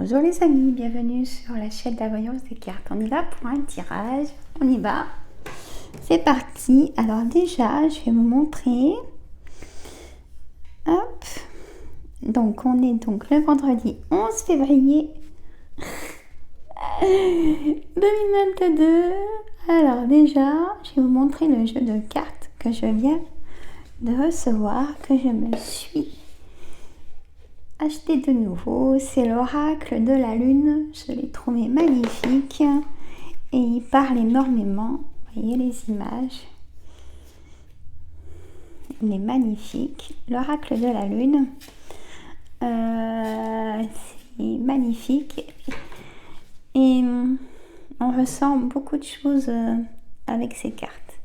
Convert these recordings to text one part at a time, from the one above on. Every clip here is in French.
Bonjour les amis, bienvenue sur la chaîne de la voyance des cartes. On y va pour un tirage, on y va. C'est parti. Alors déjà, je vais vous montrer. Hop. Donc on est donc le vendredi 11 février 2022. Alors déjà, je vais vous montrer le jeu de cartes que je viens de recevoir, que je me suis acheté de nouveau. C'est l'oracle de la lune. Je l'ai trouvé magnifique et il parle énormément. Vous voyez les images, il est magnifique. L'oracle de la lune, c'est magnifique et on ressent beaucoup de choses avec ces cartes.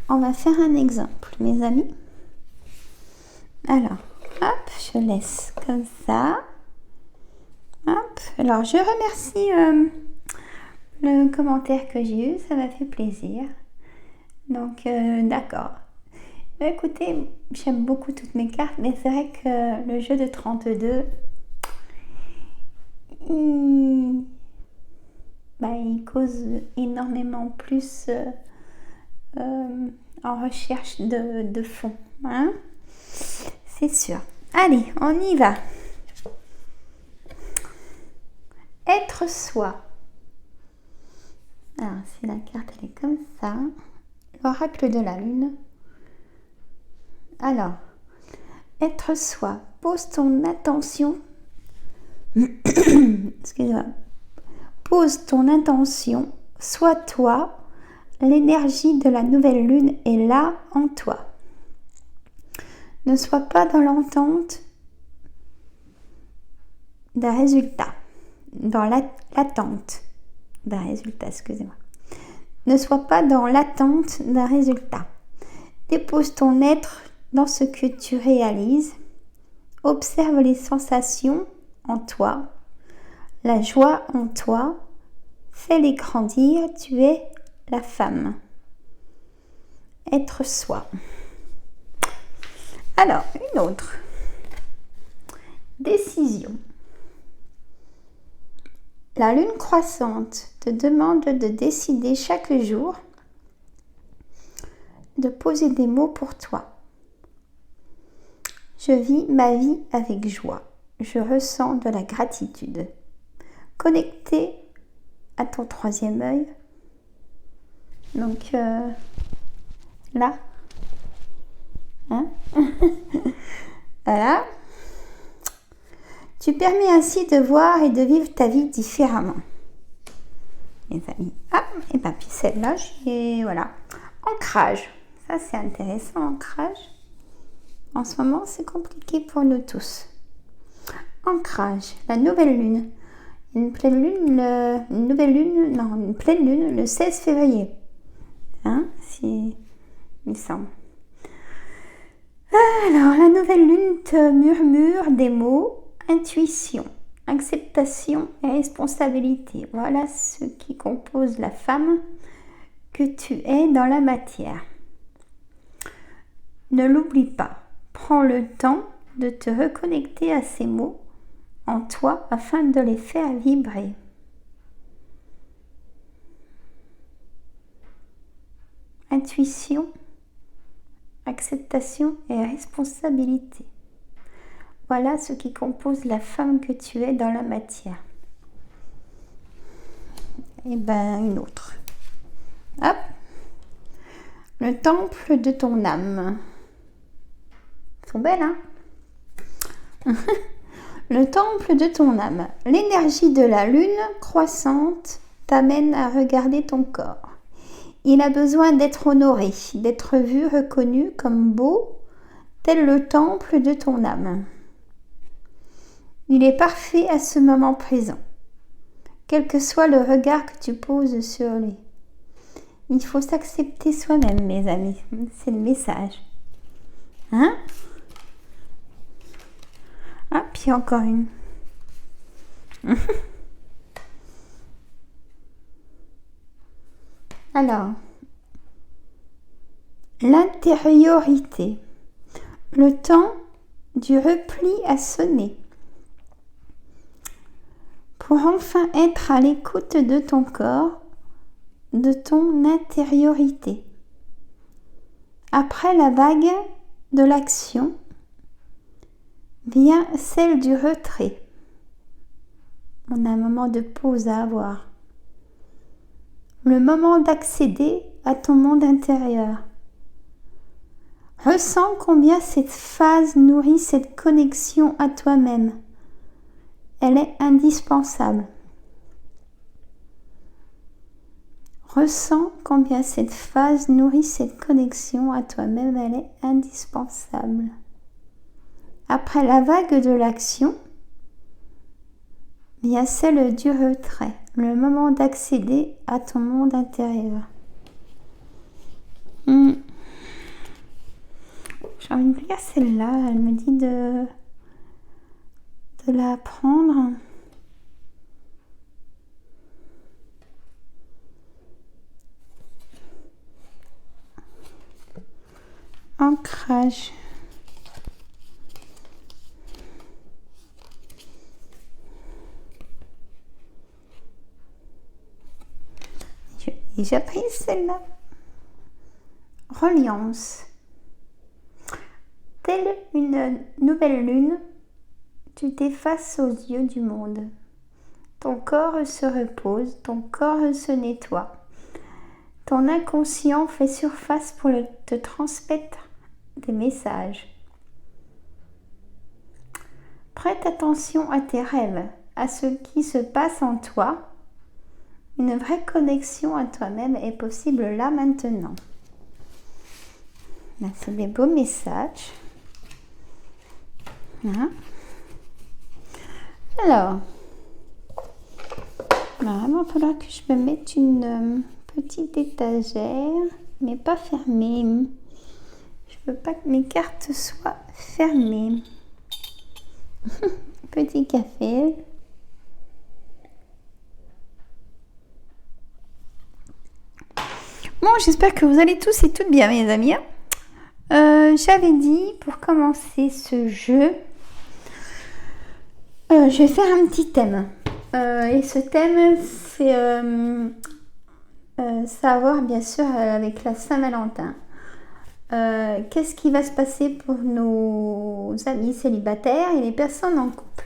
On va faire un exemple, mes amis. Alors, hop, je laisse comme ça. Hop, alors je remercie le commentaire que j'ai eu, ça m'a fait plaisir. Donc, d'accord. Écoutez, j'aime beaucoup toutes mes cartes, mais c'est vrai que le jeu de 32, il cause énormément plus en recherche de fond. Hein, c'est sûr. Allez, on y va. Être soi. Alors, si la carte elle est comme ça, l'oracle de la lune. Alors, être soi. Pose ton attention. Excusez-moi. Pose ton intention. Sois toi. L'énergie de la nouvelle lune est là en toi. Ne sois pas dans l'attente d'un résultat. Dans l'attente d'un résultat, excusez-moi. Ne sois pas dans l'attente d'un résultat. Dépose ton être dans ce que tu réalises. Observe les sensations en toi, la joie en toi. Fais-les grandir, tu es la femme. Être soi. Alors, une autre. Décision. La lune croissante te demande de décider chaque jour de poser des mots pour toi. Je vis ma vie avec joie. Je ressens de la gratitude. Connecté à ton troisième œil. Donc là. Hein. Voilà. Tu permets ainsi de voir et de vivre ta vie différemment. Les amis. Ah, et bien puis celle-là, j'ai... Voilà. Ancrage. Ça, c'est intéressant, ancrage. En ce moment, c'est compliqué pour nous tous. Ancrage. La nouvelle lune. Une pleine lune, une pleine lune le 16 février. Hein, si... il me semble. Alors, la nouvelle lune te murmure des mots. Intuition, acceptation et responsabilité. Voilà ce qui compose la femme que tu es dans la matière. Ne l'oublie pas. Prends le temps de te reconnecter à ces mots en toi afin de les faire vibrer. Intuition, acceptation et responsabilité. Voilà ce qui compose la femme que tu es dans la matière. Et ben une autre. Hop. Le temple de ton âme. Ils sont belles, hein? Le temple de ton âme. L'énergie de la lune croissante t'amène à regarder ton corps. Il a besoin d'être honoré, d'être vu, reconnu comme beau, tel le temple de ton âme. Il est parfait à ce moment présent, quel que soit le regard que tu poses sur lui. Il faut s'accepter soi-même, mes amis. C'est le message. Hein? Ah, puis encore une. Alors, l'intériorité. Le temps du repli a sonné. pour enfin être à l'écoute de ton corps, de ton intériorité. Après la vague de l'action, vient celle du retrait. On a un moment de pause à avoir. Le moment d'accéder à ton monde intérieur. Ressens combien cette phase nourrit cette connexion à toi-même. Elle est indispensable. Ressens combien cette phase nourrit cette connexion à toi-même. Elle est indispensable. Après la vague de l'action, vient celle du retrait, le moment d'accéder à ton monde intérieur. J'ai envie de lire celle-là, elle me dit de la prendre. Ancrage. J'ai pris celle-là. Reliance. Telle une nouvelle lune, tu t'effaces aux yeux du monde. Ton corps se repose, ton corps se nettoie. Ton inconscient fait surface pour te transmettre des messages. Prête attention à tes rêves, à ce qui se passe en toi. Une vraie connexion à toi-même est possible là maintenant. Là, c'est des beaux messages. Hein? Alors, vraiment, il va falloir que je me mette une petite étagère, mais pas fermée. Je veux pas que mes cartes soient fermées. Petit café. Bon, j'espère que vous allez tous et toutes bien, mes amis. J'avais dit, pour commencer ce jeu, je vais faire un petit thème. Et ce thème, c'est savoir, bien sûr, avec la Saint-Valentin. Qu'est-ce qui va se passer pour nos amis célibataires et les personnes en couple?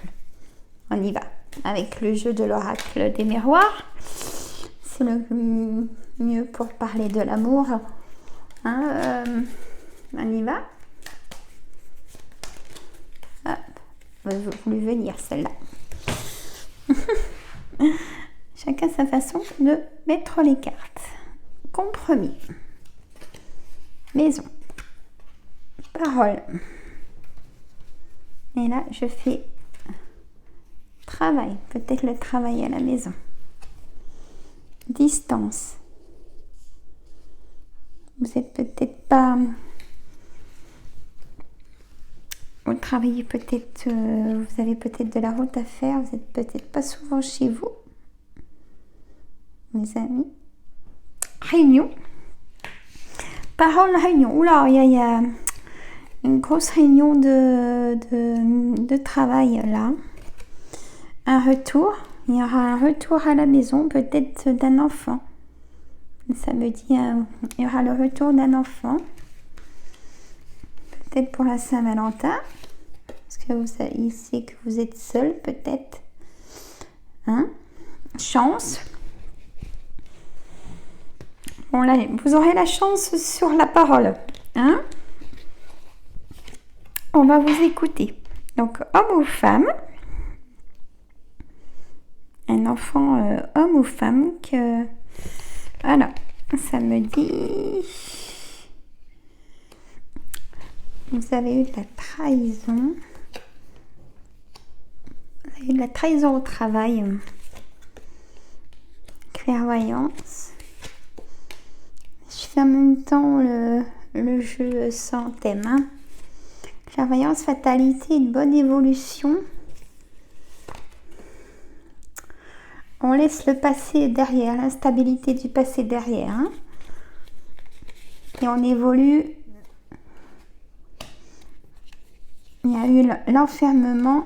On y va, avec le jeu de l'oracle des miroirs. C'est le mieux pour parler de l'amour. Hein, on y va. Hop, vous voulez venir celle-là. Chacun sa façon de mettre les cartes. Compromis. Maison. Parole. Et là, je fais travail. Peut-être le travail à la maison. Distance. Vous êtes peut-être pas... Vous travaillez peut-être... vous avez peut-être de la route à faire. Vous n'êtes peut-être pas souvent chez vous. Mes amis. Réunion. Parole, réunion. Oula, il y a une grosse réunion de travail là. Un retour. Il y aura un retour à la maison, peut-être d'un enfant. Ça me dit, il y aura le retour d'un enfant. Peut-être pour la Saint-Valentin. Parce que il sait que vous êtes seul, peut-être. Hein? Chance. Bon, là, vous aurez la chance sur la parole. Hein? On va vous écouter. Donc, homme ou femme. Un enfant, homme ou femme, que... Alors, ça me dit... Vous avez eu de la trahison. Vous avez eu de la trahison au travail. Clairvoyance. Je fais en même temps le jeu sans thème. Hein. Clairvoyance, fatalité, une bonne évolution. On laisse le passé derrière, l'instabilité du passé derrière. Hein. Et on évolue. Il y a eu l'enfermement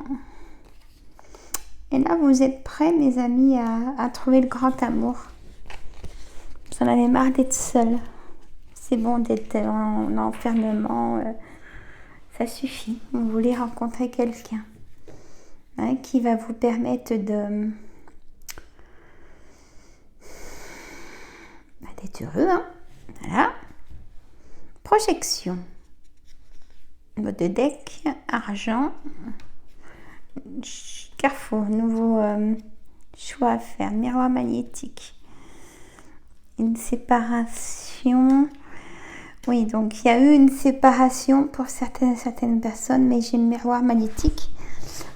Et là, vous êtes prêts, mes amis, à trouver le grand amour. Vous en avez marre d'être seul. C'est bon d'être en enfermement. Ça suffit. Vous voulez rencontrer quelqu'un qui va vous permettre d'être heureux. Voilà. Projection. Votre deck, argent. Carrefour, nouveau choix à faire. Miroir magnétique. Une séparation. Oui, donc il y a eu une séparation pour certaines personnes, mais j'ai le miroir magnétique.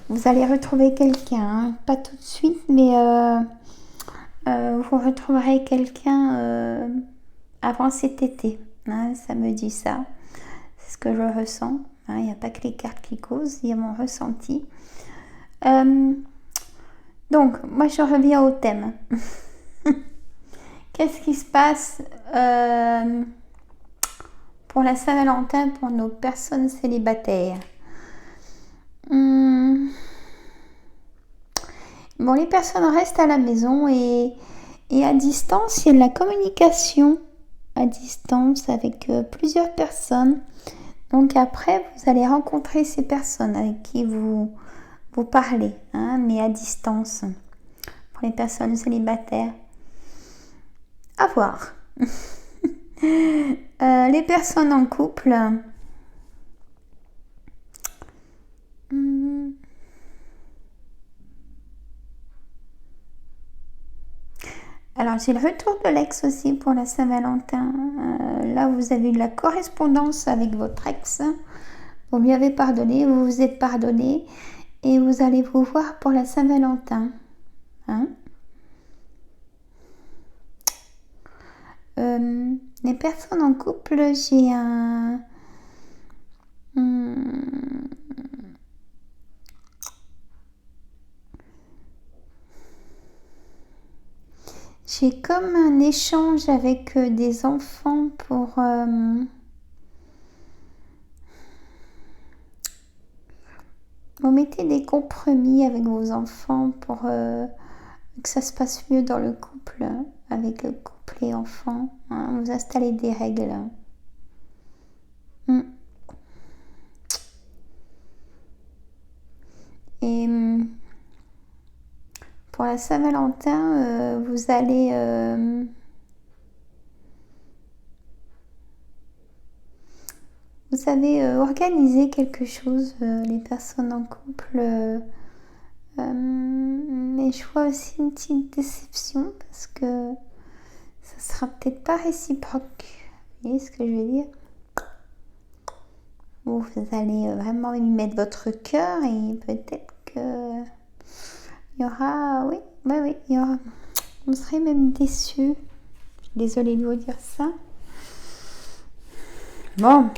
Vous allez retrouver quelqu'un, pas tout de suite, mais vous retrouverez quelqu'un avant cet été. Ça me dit ça. C'est ce que je ressens. Il n'y a pas que les cartes qui causent, il y a mon ressenti. Donc, moi je reviens au thème. Qu'est-ce qui se passe pour la Saint-Valentin pour nos personnes célibataires? Bon, les personnes restent à la maison et à distance, il y a de la communication à distance avec plusieurs personnes. Donc après, vous allez rencontrer ces personnes avec qui vous parlez, mais à distance. Pour les personnes célibataires, à voir. Les personnes en couple, alors j'ai le retour de l'ex aussi pour la Saint-Valentin. Là, vous avez eu de la correspondance avec votre ex. Vous lui avez pardonné, vous vous êtes pardonné et vous allez vous voir pour la Saint-Valentin. Les personnes en couple, j'ai j'ai comme un échange avec des enfants pour vous mettez des compromis avec vos enfants pour que ça se passe mieux dans le couple, avec le couple et enfants. Vous installez des règles. Et pour la Saint-Valentin, vous allez organiser quelque chose, les personnes en couple. Mais je vois aussi une petite déception parce que ça sera peut-être pas réciproque. Vous voyez ce que je veux dire? Vous allez vraiment y mettre votre cœur et peut-être que il y aura, oui, il y aura. Vous serez même déçus. Je suis désolée de vous dire ça. Bon.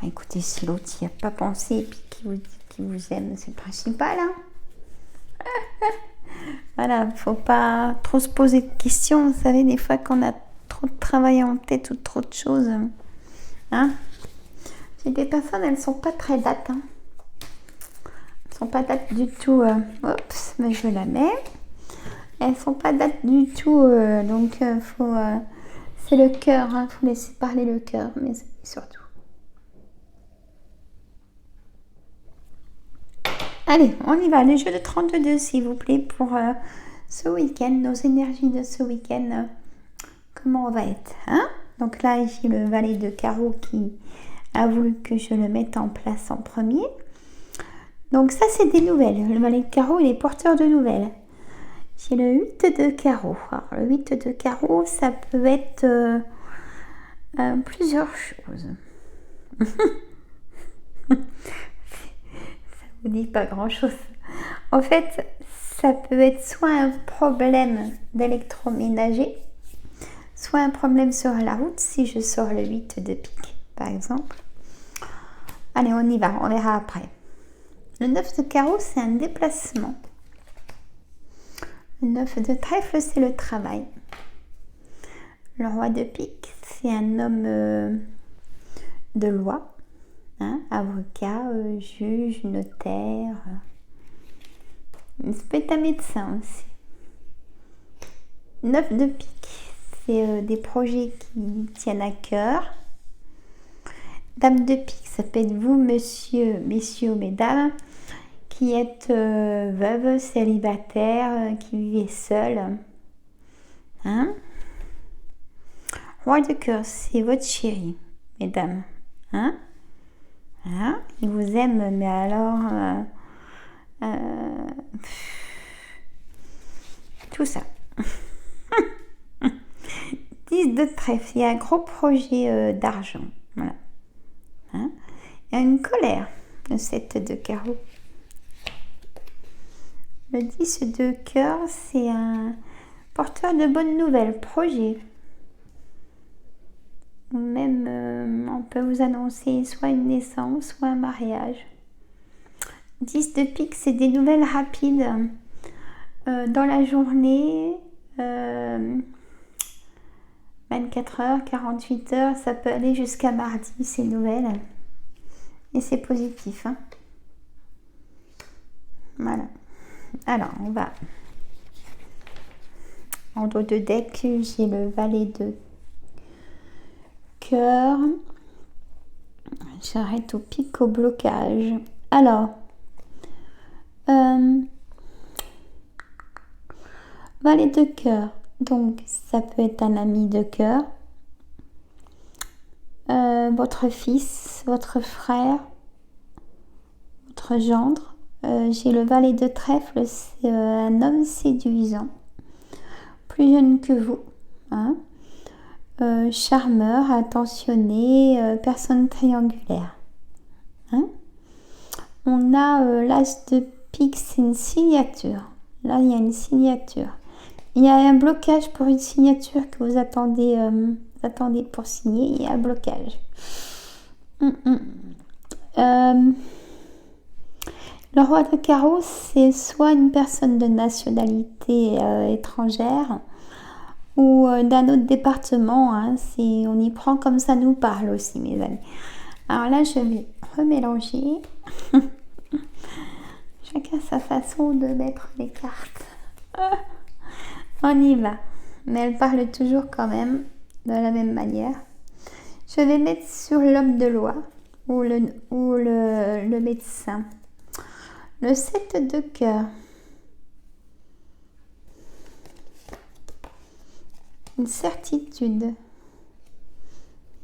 Écoutez, si l'autre n'y a pas pensé et puis qui vous aime, c'est le principal. Voilà, faut pas trop se poser de questions. Vous savez, des fois qu'on a trop de travail en tête ou trop de choses. J'ai des personnes, elles sont pas très dates. Elles sont pas dates du tout. Oups, mais je la mets. Elles sont pas dates du tout. Donc, c'est le cœur. Faut laisser parler le cœur, mais surtout. Allez, on y va. Les jeux de 32, s'il vous plaît, pour ce week-end, nos énergies de ce week-end. Comment on va être, Donc là, j'ai le valet de carreau qui a voulu que je le mette en place en premier. Donc ça, c'est des nouvelles. Le valet de carreau, il est porteur de nouvelles. J'ai le 8 de carreau. Alors, le 8 de carreau, ça peut être plusieurs choses. Ça vous dit pas grand-chose. En fait, ça peut être soit un problème d'électroménager, soit un problème sur la route, si je sors le 8 de pique, par exemple. Allez, on y va, on verra après. Le 9 de carreau, c'est un déplacement. Le 9 de trèfle, c'est le travail. Le roi de pique, c'est un homme de loi, avocat, juge, notaire. Ça peut être un médecin aussi. 9 de pique, c'est des projets qui tiennent à cœur. Dame de pique, ça peut être vous, messieurs ou mesdames, qui êtes veuve, célibataire, qui vivez seul. Hein? Roi de cœur, c'est votre chéri, mesdames. Hein? Voilà. Il vous aime, mais alors... tout ça. 10 de trèfle, il y a un gros projet d'argent. Voilà. Hein? Il y a une colère, le 7 de carreau. Le 10 de cœur, c'est un porteur de bonnes nouvelles, projet. Ou même, on peut vous annoncer soit une naissance, soit un mariage. 10 de pique, c'est des nouvelles rapides. Dans la journée, 24 heures, 48 heures, ça peut aller jusqu'à mardi, ces nouvelles. Et c'est positif. Hein. Voilà. Alors, on va... En dos de deck, j'ai le valet de cœur. J'arrête au pic, au blocage. Alors, valet de cœur. Donc, ça peut être un ami de cœur. Votre fils, votre frère, votre gendre. J'ai le valet de trèfle, c'est un homme séduisant, plus jeune que vous, hein. Charmeur, attentionné, personne triangulaire. Hein. On a l'as de pique, c'est une signature. Là, il y a une signature. Il y a un blocage pour une signature que vous attendez pour signer. Il y a un blocage. Le roi de carreau, c'est soit une personne de nationalité étrangère ou d'un autre département. Hein, on y prend comme ça nous parle aussi, mes amis. Alors là, je vais remélanger. Chacun sa façon de mettre les cartes. On y va. Mais elle parle toujours quand même de la même manière. Je vais mettre sur l'homme de loi ou le médecin. Le 7 de cœur. Une certitude.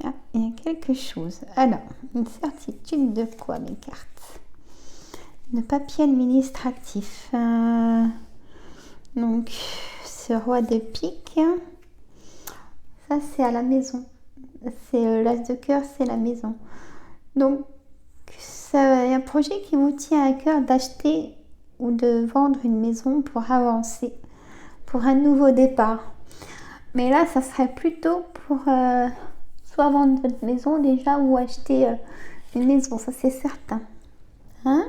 Ah, il y a quelque chose. Alors, une certitude de quoi, mes cartes? Le papier administratif. Donc, ce roi de pique. Ça, c'est à la maison. C'est l'as de cœur, c'est la maison. Donc, il y a un projet qui vous tient à cœur d'acheter ou de vendre une maison pour avancer, pour un nouveau départ. Mais là, ça serait plutôt pour soit vendre votre maison déjà ou acheter une maison, ça c'est certain. Hein?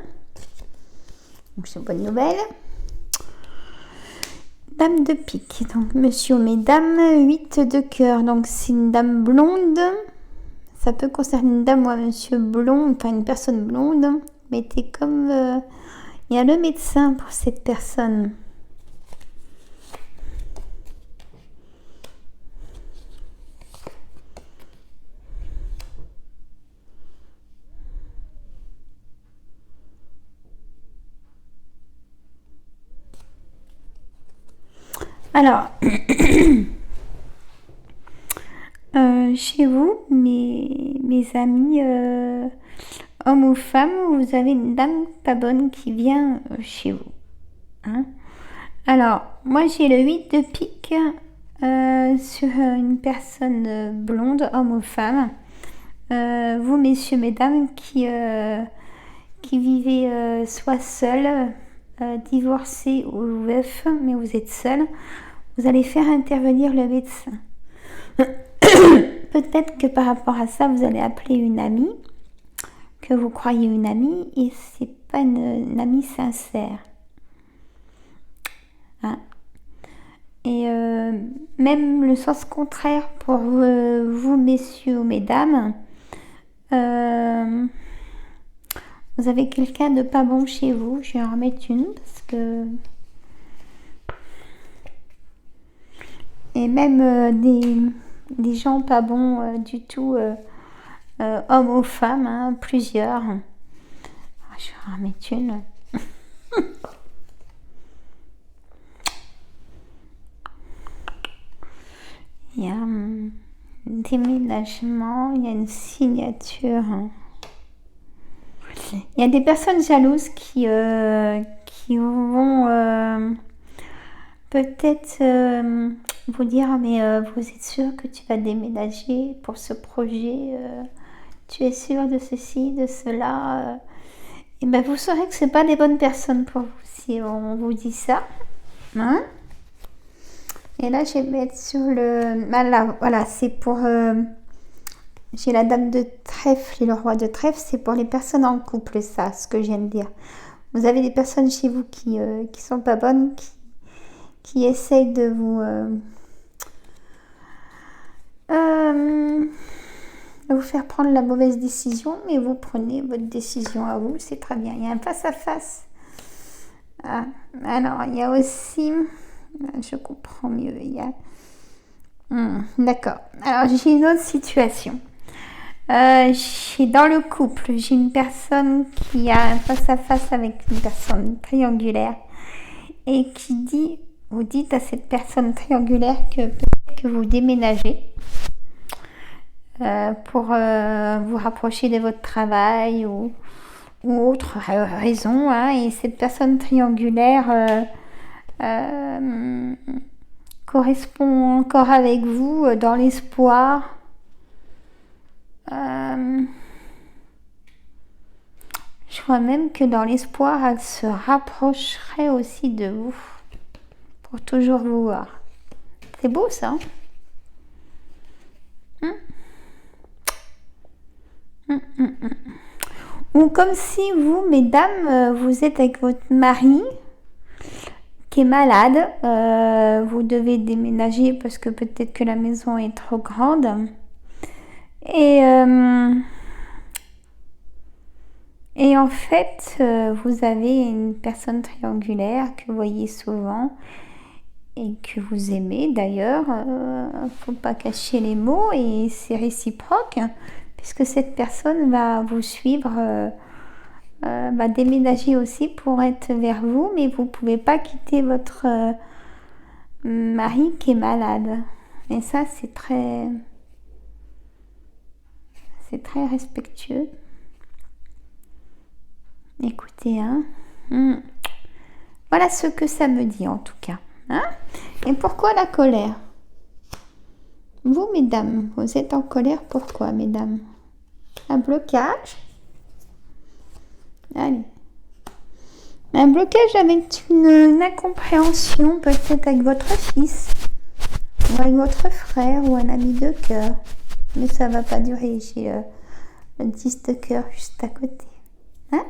Donc, c'est une bonne nouvelle. Dame de pique, donc monsieur, mesdames, 8 de cœur, donc c'est une dame blonde. Ça peut concerner une dame ou un monsieur blond, enfin une personne blonde, mais t'es comme... il y a le médecin pour cette personne. Alors, chez vous, mes amis, hommes ou femmes, vous avez une dame pas bonne qui vient chez vous. Hein. Alors, moi j'ai le 8 de pique sur une personne blonde, homme ou femme. Vous, messieurs, mesdames, qui vivez soit seul, divorcé ou veuf, mais vous êtes seul, vous allez faire intervenir le médecin. Peut-être que par rapport à ça, vous allez appeler une amie, que vous croyez une amie, et c'est pas une amie sincère. Hein. Et même le sens contraire pour vous, messieurs ou mesdames, Vous avez quelqu'un de pas bon chez vous. Je vais en remettre une parce que... Et même des gens pas bons du tout, hommes ou femmes, hein, plusieurs. Je vais en remettre une. Il y a un déménagement, il y a une signature. Il y a des personnes jalouses qui vont peut-être vous dire mais vous êtes sûr que tu vas déménager pour ce projet, tu es sûr de ceci, de cela, et ben vous saurez que c'est pas des bonnes personnes pour vous si on vous dit ça, hein. Et là je vais mettre sur le... Voilà, c'est pour... j'ai la dame de trèfle et le roi de trèfle, c'est pour les personnes en couple, ça, ce que je viens de dire. Vous avez des personnes chez vous qui sont pas bonnes, qui essayent de vous faire prendre la mauvaise décision, mais vous prenez votre décision à vous, c'est très bien. Il y a un face-à-face. Ah, alors, il y a aussi... Je comprends mieux. Il y a... d'accord. Alors, j'ai une autre situation. Dans le couple, j'ai une personne qui a un face-à-face avec une personne triangulaire et vous dites à cette personne triangulaire que peut-être que vous déménagez pour vous rapprocher de votre travail ou autre raison, hein, et cette personne triangulaire correspond encore avec vous dans l'espoir je crois même que dans l'espoir elle se rapprocherait aussi de vous pour toujours vous voir. C'est beau ça, hein. Ou comme si vous, mesdames, vous êtes avec votre mari qui est malade, vous devez déménager parce que peut-être que la maison est trop grande. Et en fait, vous avez une personne triangulaire que vous voyez souvent et que vous aimez d'ailleurs. Faut pas cacher les mots et c'est réciproque puisque cette personne va vous suivre, va déménager aussi pour être vers vous, mais vous pouvez pas quitter votre mari qui est malade. Et ça, c'est très respectueux. Écoutez, hein. Voilà ce que ça me dit en tout cas. Hein. Et pourquoi la colère? Vous, mesdames, vous êtes en colère, pourquoi, mesdames? Un blocage? Allez. Un blocage avec une incompréhension, peut-être avec votre fils, ou avec votre frère, ou un ami de cœur. Mais ça va pas durer, j'ai le 10 de cœur juste à côté. Hein?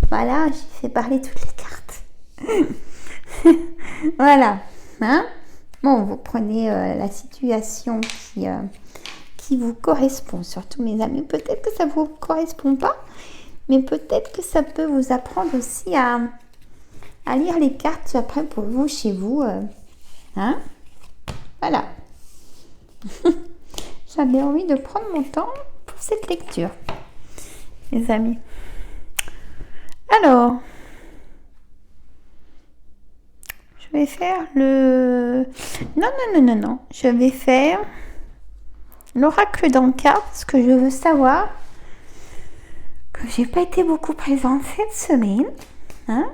Voilà, j'ai fait parler toutes les cartes. Voilà. Hein? Bon, vous prenez la situation qui vous correspond, surtout mes amis. Peut-être que ça ne vous correspond pas, mais peut-être que ça peut vous apprendre aussi à lire les cartes après pour vous, chez vous. Hein? Voilà. J'avais envie de prendre mon temps pour cette lecture, les amis. Alors, je vais faire le... Non. Je vais faire l'oracle d'Anka parce que je veux savoir que j'ai pas été beaucoup présente cette semaine. Hein,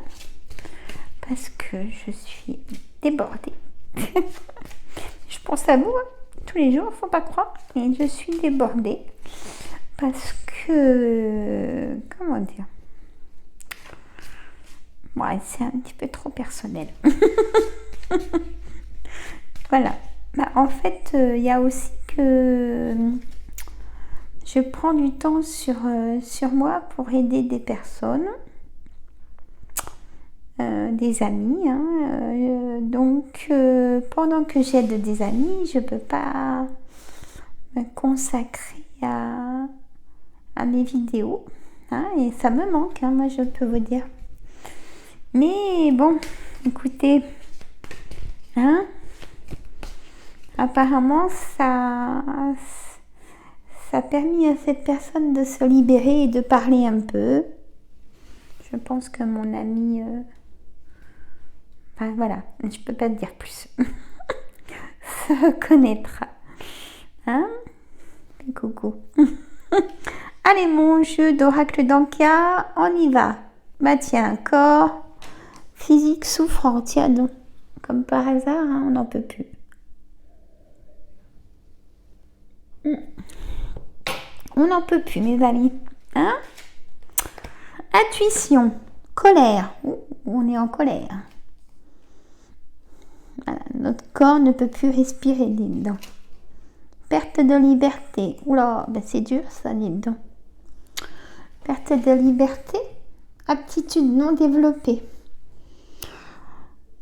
parce que je suis débordée. Je pense à vous, hein, tous les jours, faut pas croire. Et je suis débordée parce que... Comment dire? Ouais, c'est un petit peu trop personnel. Voilà. Bah, en fait, il y a aussi que je prends du temps sur moi pour aider des personnes, des amis. Hein, donc, pendant que j'aide des amis, je ne peux pas me consacrer à mes vidéos. Hein, et ça me manque, hein, moi je peux vous dire. Mais bon, écoutez, hein, apparemment ça a permis à cette personne de se libérer et de parler un peu. Je pense que mon ami... Enfin, voilà, je peux pas te dire plus. Se reconnaîtra. Hein? Coucou. Allez, mon jeu d'oracle d'Anka, on y va. Bah tiens, corps physique souffrant. Tiens donc, comme par hasard, hein, on n'en peut plus. On n'en peut plus, mes amis. Hein? Intuition, colère. On est en colère. Voilà, notre corps ne peut plus respirer, dites donc. Perte de liberté. Oula, ben c'est dur ça, dites donc. Perte de liberté. Aptitude non développée.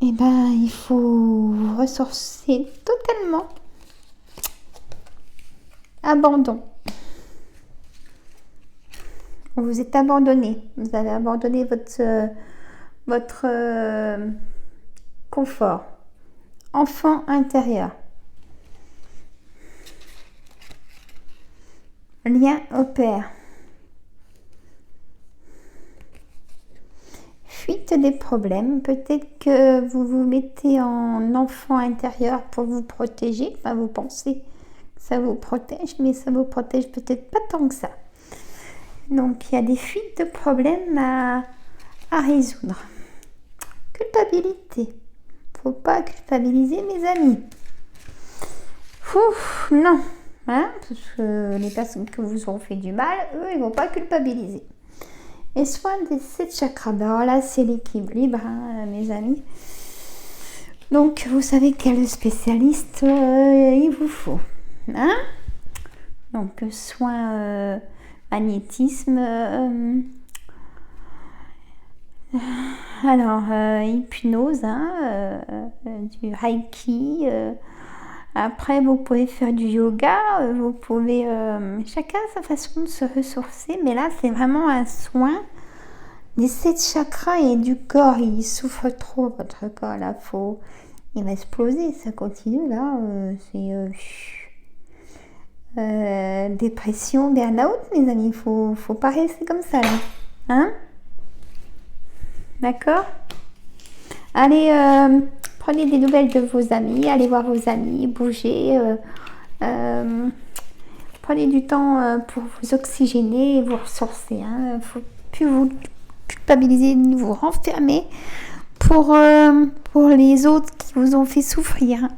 Eh ben, il faut vous ressourcer totalement. Abandon. Vous êtes abandonné. Vous avez abandonné votre confort. Enfant intérieur. Lien au père. Fuite des problèmes. Peut-être que vous vous mettez en enfant intérieur pour vous protéger. Enfin, vous pensez que ça vous protège, mais ça vous protège peut-être pas tant que ça. Donc, il y a des fuites de problèmes à résoudre. Culpabilité. Faut pas culpabiliser, mes amis. Ouf, non. Hein, parce que les personnes qui vous ont fait du mal, eux, ils vont pas culpabiliser. Et soin des 7 chakras. Alors là, c'est l'équilibre, hein, mes amis. Donc, vous savez quel spécialiste il vous faut. Hein? Donc, soin magnétisme. Hypnose, hein, du Reiki. Après, vous pouvez faire du yoga, vous pouvez... chacun a sa façon de se ressourcer, mais là, c'est vraiment un soin des 7 chakras et du corps. Il souffre trop, votre corps, là, il va exploser, ça continue, là, dépression, burn-out, mes amis, faut pas rester comme ça, là, hein? D'accord? Allez, prenez des nouvelles de vos amis, allez voir vos amis, bougez. Prenez du temps pour vous oxygéner et vous ressourcer. Il ne faut plus vous culpabiliser ni vous renfermer pour les autres qui vous ont fait souffrir.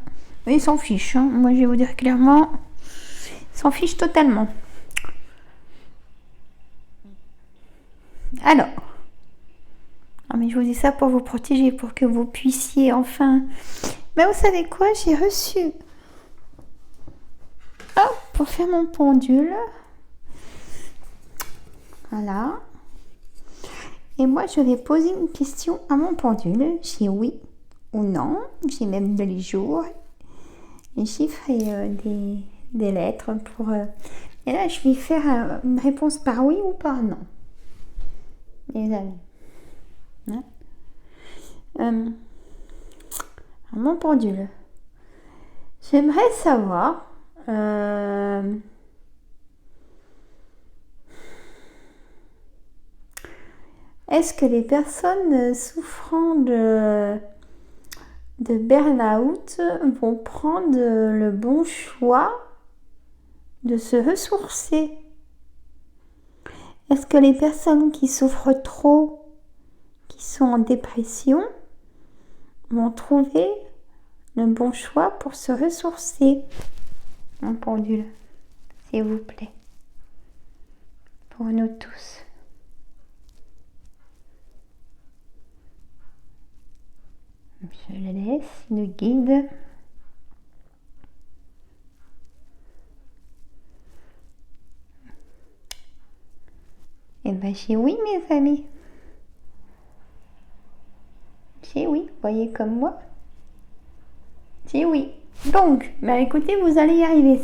Ils s'en fichent. Hein. Moi, je vais vous dire clairement, ils s'en fichent totalement. Alors... Ah, mais je vous dis ça pour vous protéger, pour que vous puissiez enfin... Mais vous savez quoi? J'ai reçu... Hop, pour faire mon pendule. Voilà. Et moi, je vais poser une question à mon pendule. J'ai oui ou non. J'ai même des jours, des chiffres et des lettres pour... Et là, je vais faire une réponse par oui ou par non. Les amis. Hein? Mon pendule. J'aimerais savoir est-ce que les personnes souffrant de burn-out vont prendre le bon choix de se ressourcer? Est-ce que les personnes qui souffrent trop, qui sont en dépression, vont trouver le bon choix pour se ressourcer? Mon pendule, s'il vous plaît, pour nous tous. Je le laisse, il nous guide. Et bien, j'ai oui, mes amis. J'ai oui, voyez comme moi. J'ai oui. Donc, bah écoutez, vous allez y arriver.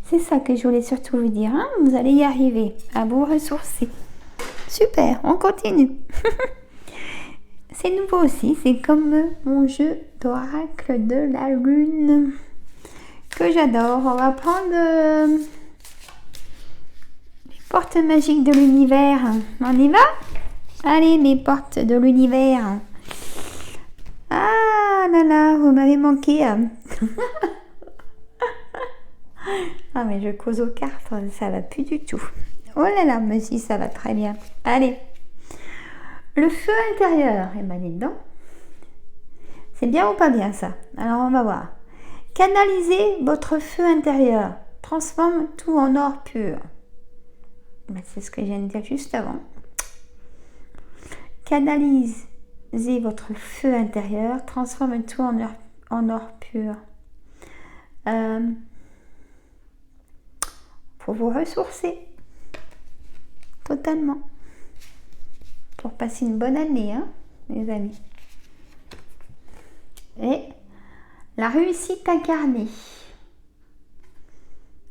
C'est ça que je voulais surtout vous dire. Hein, vous allez y arriver à vous ressourcer. Super, on continue. C'est nouveau aussi, c'est comme mon jeu d'oracle de la lune que j'adore. On va prendre les portes magiques de l'univers. On y va? Allez, mes portes de l'univers. Ah là là, vous m'avez manqué. Ah mais je cause aux cartes, ça va plus du tout. Oh là là, mais si, ça va très bien. Allez. Le feu intérieur, et ben dedans. C'est bien ou pas bien ça? Alors on va voir. Canalisez votre feu intérieur. Transforme tout en or pur. Ben, c'est ce que je viens de dire juste avant. Canalisez votre feu intérieur. Transforme tout en or pur. Faut vous ressourcer. Totalement. Pour passer une bonne année, hein, mes amis. Et la réussite incarnée.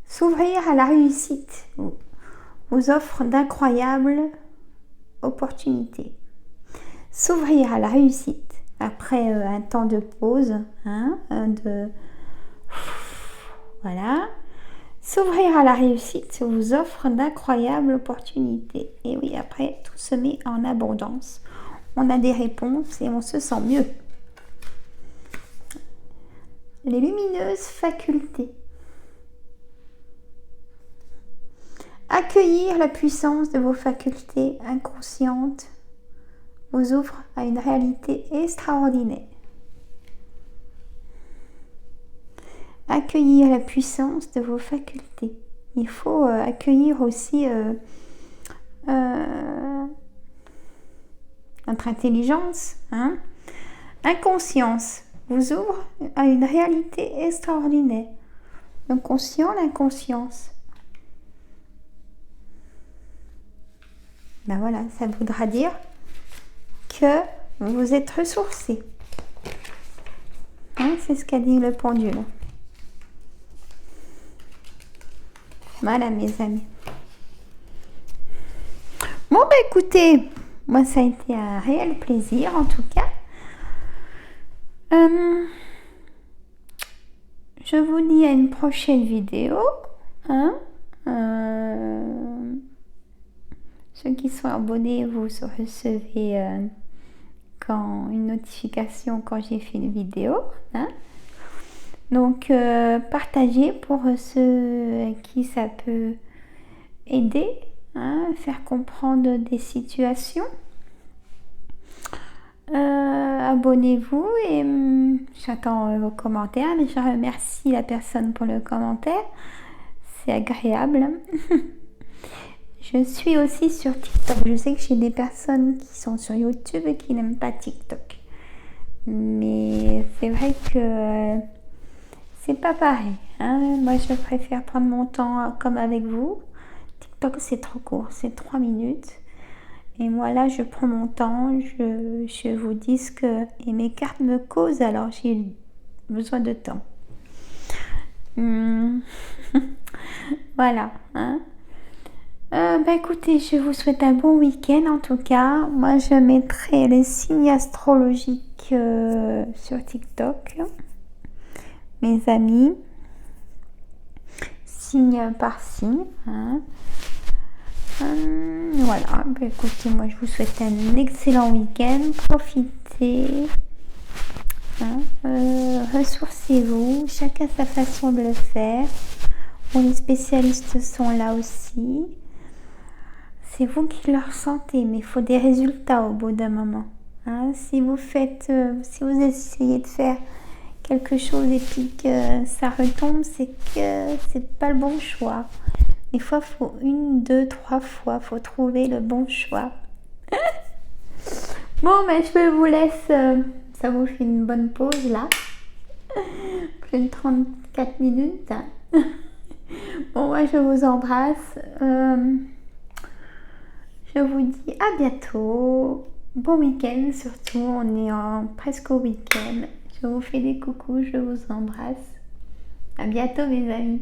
S'ouvrir à la réussite vous offre d'incroyables opportunités. S'ouvrir à la réussite après un temps de pause, hein, voilà. S'ouvrir à la réussite vous offre d'incroyables opportunités. Et oui, après, tout se met en abondance. On a des réponses et on se sent mieux. Les lumineuses facultés. Accueillir la puissance de vos facultés inconscientes vous ouvre à une réalité extraordinaire. Accueillir la puissance de vos facultés. Il faut accueillir aussi notre intelligence. Hein? Inconscience vous ouvre à une réalité extraordinaire. Le conscient, l'inconscience. Ben voilà, ça voudra dire que vous êtes ressourcé. Hein, c'est ce qu'a dit le pendule. Voilà mes amis. Bon bah écoutez, moi ça a été un réel plaisir en tout cas. Je vous dis à une prochaine vidéo. Hein, ceux qui sont abonnés, vous recevez une notification quand j'ai fait une vidéo. Hein. Donc, partagez pour ceux à qui ça peut aider, hein, faire comprendre des situations. Abonnez-vous et j'attends vos commentaires. Mais je remercie la personne pour le commentaire. C'est agréable. Je suis aussi sur TikTok. Je sais que j'ai des personnes qui sont sur YouTube et qui n'aiment pas TikTok. Mais c'est vrai que c'est pas pareil. Hein. Moi, je préfère prendre mon temps comme avec vous. TikTok, c'est trop court. C'est 3 minutes. Et moi, là, je prends mon temps. Je vous dis ce que... Et mes cartes me causent, alors j'ai besoin de temps. Voilà. Hein. Écoutez, je vous souhaite un bon week-end en tout cas. Moi, je mettrai les signes astrologiques sur TikTok. Mes amis. Signe par signe. Hein. Voilà. Écoutez, moi, je vous souhaite un excellent week-end. Profitez. Hein. Ressourcez-vous. Chacun sa façon de le faire. Bon, les spécialistes sont là aussi. C'est vous qui le ressentez, mais il faut des résultats au bout d'un moment. Hein, si vous essayez de faire quelque chose et puis que ça retombe, c'est que c'est pas le bon choix. Des fois, il faut 1, 2, 3 fois, faut trouver le bon choix. Bon, mais je vous laisse. Ça vous fait une bonne pause là. Plus de 34 minutes. Bon, moi, je vous embrasse. Je vous dis à bientôt. Bon week-end surtout. On est presque au week-end. Je vous fais des coucous. Je vous embrasse. À bientôt mes amis.